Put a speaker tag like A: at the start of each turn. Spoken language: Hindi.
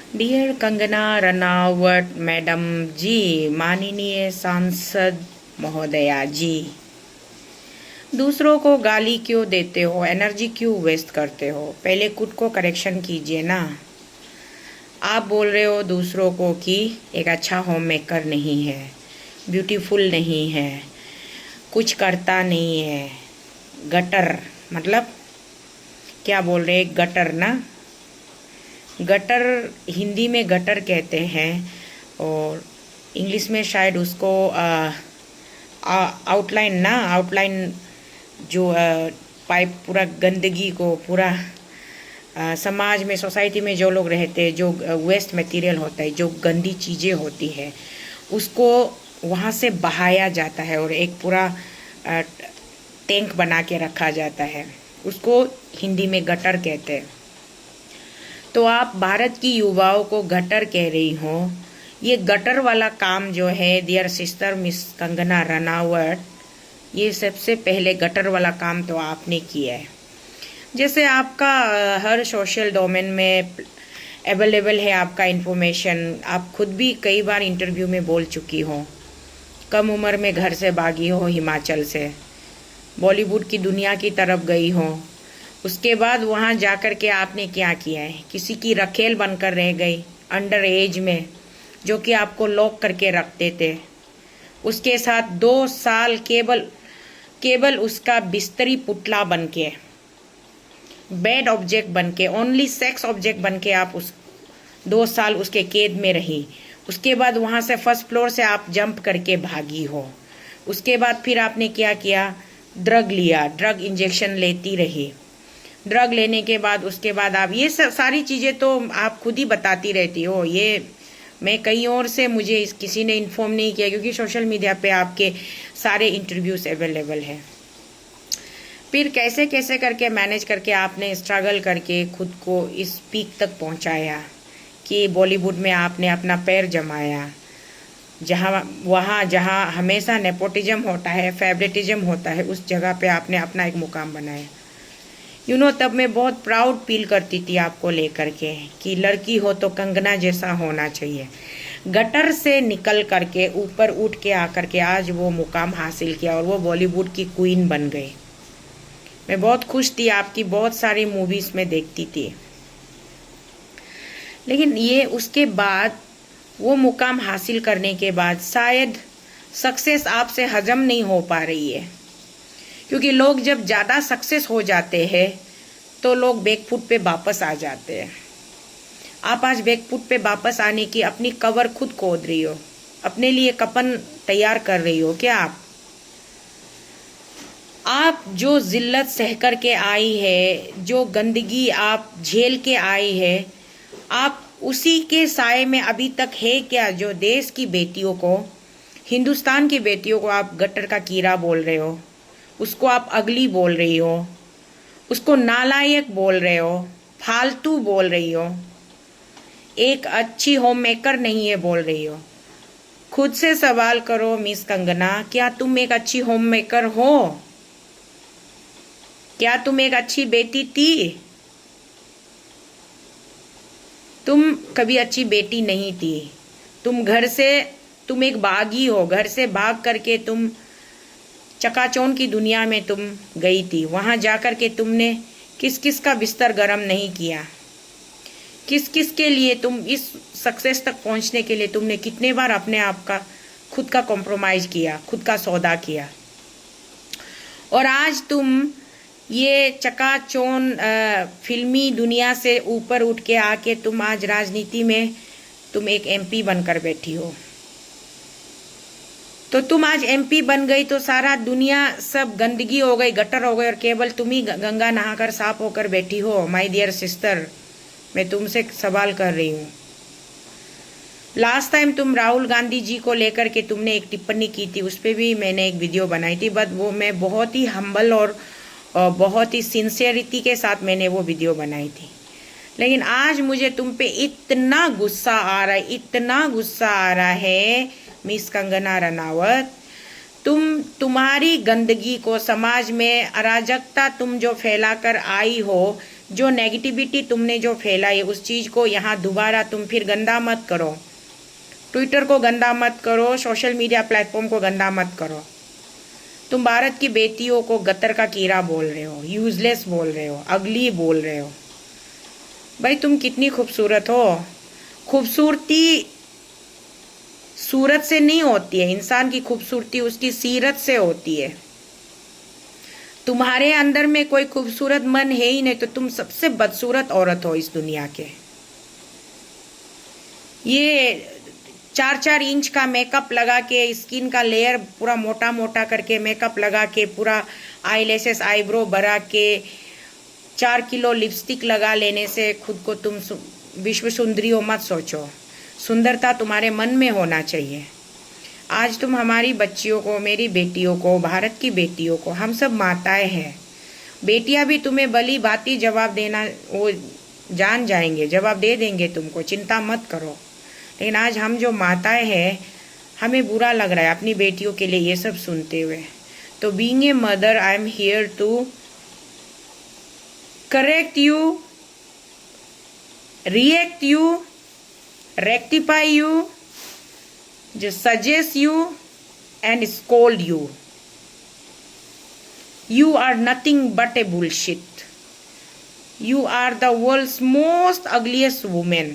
A: डियर कंगना रनावत मैडम जी, माननीय सांसद महोदया जी, दूसरों को गाली क्यों देते हो? एनर्जी क्यों वेस्ट करते हो? पहले खुद को करेक्शन कीजिए ना। आप बोल रहे हो दूसरों को कि एक अच्छा होम मेकर नहीं है, ब्यूटीफुल नहीं है, कुछ करता नहीं है, गटर। मतलब क्या बोल रहे हैं? गटर ना, गटर हिंदी में गटर कहते हैं और इंग्लिश में शायद उसको आउटलाइन ना, आउटलाइन जो पाइप पूरा गंदगी को पूरा समाज में, सोसाइटी में जो लोग रहते हैं, जो वेस्ट मटेरियल होता है, जो गंदी चीज़ें होती है, उसको वहाँ से बहाया जाता है और एक पूरा टैंक बना के रखा जाता है। उसको हिंदी में गटर कहते हैं। तो आप भारत की युवाओं को गटर कह रही हो। ये गटर वाला काम जो है, dear sister miss Kangana Ranaut, ये सबसे पहले गटर वाला काम तो आपने किया है। जैसे आपका हर सोशल डोमेन में अवेलेबल है आपका इन्फॉर्मेशन। आप खुद भी कई बार इंटरव्यू में बोल चुकी हो। कम उम्र में घर से भागी हो हिमाचल से, बॉलीवुड की दुनिया की तरफ गई हो। उसके बाद वहाँ जाकर के आपने क्या किया है? किसी की रखेल बनकर रह गई अंडर एज में, जो कि आपको लॉक करके रखते थे। उसके साथ 2 साल केवल उसका बिस्तरी पुतला बन के, बेड ऑब्जेक्ट बन के, ओनली सेक्स ऑब्जेक्ट बन के आप उस 2 साल उसके कैद में रही। उसके बाद वहाँ से फर्स्ट फ्लोर से आप जंप करके भागी हो। उसके बाद फिर आपने क्या किया? ड्रग लिया, ड्रग इंजेक्शन लेती रही। ड्रग लेने के बाद उसके बाद आप ये सारी चीज़ें तो आप खुद ही बताती रहती हो। ये मैं कहीं और से, मुझे किसी ने इन्फॉर्म नहीं किया, क्योंकि सोशल मीडिया पे आपके सारे इंटरव्यूज अवेलेबल हैं। फिर कैसे कैसे करके मैनेज करके आपने स्ट्रगल करके खुद को इस पीक तक पहुंचाया कि बॉलीवुड में आपने अपना पैर जमाया। जहाँ हमेशा नेपोटिज्म होता है, फेवरेटिज्म होता है, उस जगह पे आपने अपना एक मुकाम बनाया। तब मैं बहुत प्राउड फील करती थी आपको लेकर के कि लड़की हो तो कंगना जैसा होना चाहिए। गटर से निकल करके ऊपर उठ के आकर के आज वो मुकाम हासिल किया और वो बॉलीवुड की क्वीन बन गई। मैं बहुत खुश थी, आपकी बहुत सारी मूवीज में देखती थी। लेकिन ये उसके बाद वो मुकाम हासिल करने के बाद शायद सक्सेस आपसे हजम नहीं हो पा रही है, क्योंकि लोग जब ज़्यादा सक्सेस हो जाते हैं तो लोग बैकफुट पे वापस आ जाते हैं। आप आज बैकफुट पे वापस आने की अपनी कवर खुद खोद रही हो, अपने लिए कफन तैयार कर रही हो क्या? आप जो जिल्लत सह कर के आई है, जो गंदगी आप झेल के आई है, आप उसी के साए में अभी तक है क्या? जो देश की बेटियों को, हिंदुस्तान की बेटियों को आप गटर का कीड़ा बोल रहे हो, उसको आप अगली बोल रही हो, उसको नालायक बोल रहे हो, फालतू बोल रही हो, एक अच्छी होम मेकर नहीं है बोल रही हो। खुद से सवाल करो मिस कंगना, क्या तुम एक अच्छी होम मेकर हो? क्या तुम एक अच्छी बेटी थी? तुम कभी अच्छी बेटी नहीं थी। तुम एक बागी हो। घर से भाग करके तुम चकाचौंध की दुनिया में तुम गई थी। वहां जाकर के तुमने किस किस का बिस्तर गर्म नहीं किया? किस किस के लिए तुम इस सक्सेस तक पहुंचने के लिए तुमने कितने बार अपने आप का, खुद का कॉम्प्रोमाइज किया, खुद का सौदा किया? और आज तुम ये चकाचौंध फिल्मी दुनिया से ऊपर उठ के आके तुम आज राजनीति में तुम एक एमपी बनकर बैठी हो। तो तुम आज एमपी बन गई तो सारा दुनिया सब गंदगी हो गई, गटर हो गई, और केवल तुम ही गंगा नहाकर साफ होकर बैठी हो। माय डियर सिस्टर, मैं तुमसे सवाल कर रही हूँ। लास्ट टाइम तुम राहुल गांधी जी को लेकर के तुमने एक टिप्पणी की थी, उस पर भी मैंने एक वीडियो बनाई थी, बट वो मैं बहुत ही हम्बल और बहुत ही सिंसियरिटी के साथ मैंने वो वीडियो बनाई थी। लेकिन आज मुझे तुम पे इतना गुस्सा आ रहा है, इतना गुस्सा आ रहा है मिस कंगना रनावत। तुम्हारी गंदगी को, समाज में अराजकता तुम जो फैला कर आई हो, जो नेगेटिविटी तुमने जो फैलाई उस चीज़ को यहाँ दोबारा तुम फिर गंदा मत करो। ट्विटर को गंदा मत करो, सोशल मीडिया प्लेटफॉर्म को गंदा मत करो। तुम भारत की बेटियों को गतर का कीड़ा बोल रहे हो, यूजलेस बोल रहे हो, अगली बोल रहे हो। भाई तुम कितनी खूबसूरत हो। खूबसूरती सूरत से नहीं होती है, इंसान की खूबसूरती उसकी सीरत से होती है। तुम्हारे अंदर में कोई खूबसूरत मन है ही नहीं तो तुम सबसे बदसूरत औरत हो इस दुनिया के। ये 4-4 इंच का मेकअप लगा के, स्किन का लेयर पूरा मोटा मोटा करके मेकअप लगा के, पूरा आईलैशेस आईब्रो बढ़ा के, 4 किलो लिपस्टिक लगा लेने से खुद को तुम विश्व सुंदरी हो मत सोचो। सुंदरता तुम्हारे मन में होना चाहिए। आज तुम हमारी बच्चियों को, मेरी बेटियों को, भारत की बेटियों को, हम सब माताएं हैं। बेटियां भी तुम्हें भली भांति जवाब देना वो जान जाएंगे, जवाब दे देंगे तुमको, चिंता मत करो। लेकिन आज हम जो माताएं हैं हमें बुरा लग रहा है अपनी बेटियों के लिए ये सब सुनते हुए। तो being a mother I am here to correct you, react you, rectify you, just suggest you and scold you. You are nothing but a bullshit. You are the world's most ugliest woman.